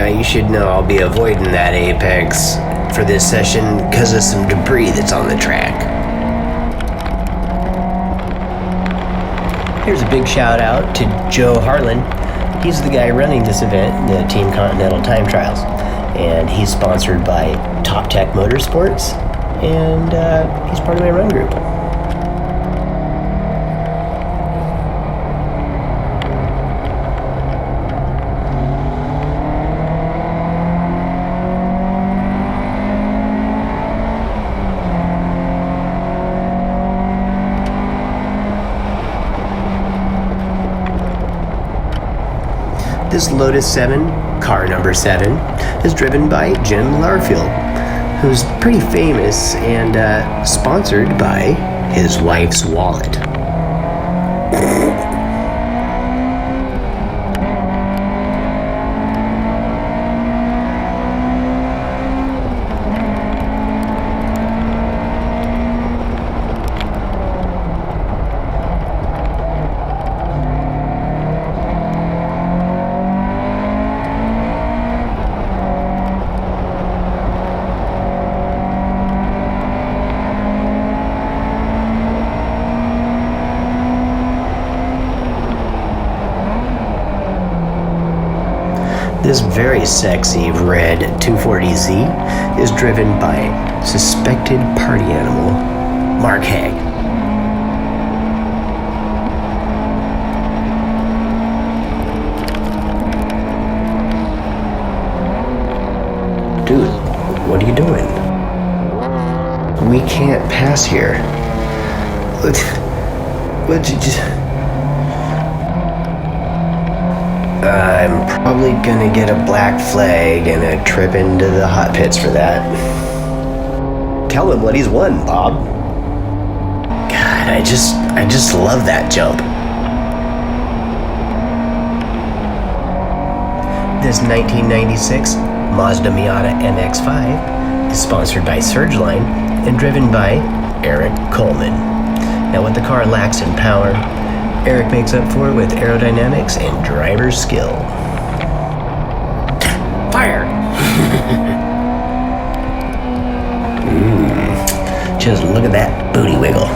Now you should know I'll be avoiding that apex for this session because of some debris that's on the track. Here's a big shout out to Joe Harlan. He's the guy running this event, the Team Continental Time Trials, and he's sponsored by Top Tech Motorsports, and he's part of my run group. This Lotus 7, car number 7, is driven by Jim Larfield, who's pretty famous and sponsored by his wife's wallet. This very sexy red 240Z is driven by suspected party animal Mark Haig. Dude, what are you doing? We can't pass here. What'd you just... I'm probably gonna get a black flag and a trip into the hot pits for that. Tell him what he's won, Bob. God, I just love that jump. This 1996 Mazda Miata MX-5 is sponsored by Surgeline and driven by Eric Coleman. Now, what the car lacks in power, Eric makes up for it with aerodynamics and driver skill. Fire! Just look at that booty wiggle.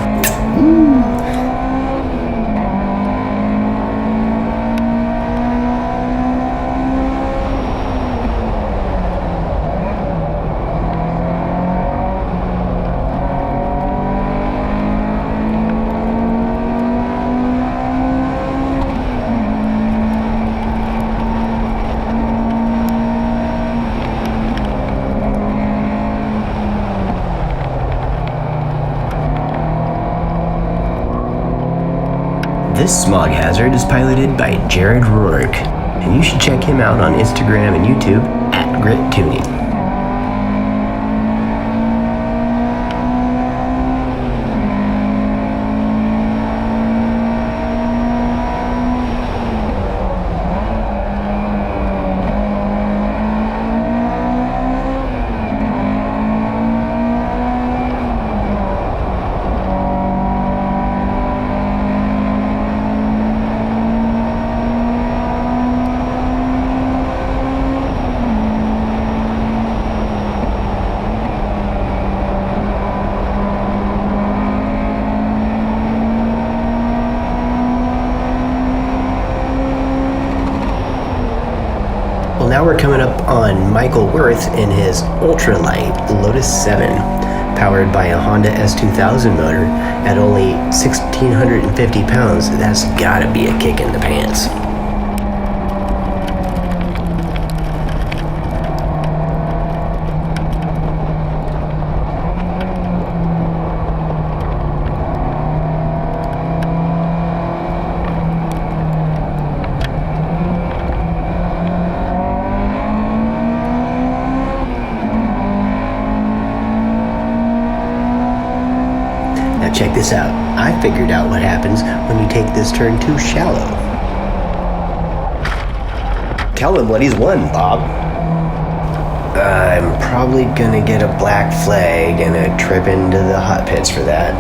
This smog hazard is piloted by Jared Rourke, and you should check him out on Instagram and YouTube at Grit Tuning. Now we're coming up on Michael Worth in his ultralight Lotus 7, powered by a Honda S2000 motor at only 1,650 pounds. That's gotta be a kick in the pants. Check this out. I figured out what happens when you take this turn too shallow. Tell him what he's won, Bob. I'm probably gonna get a black flag and a trip into the hot pits for that.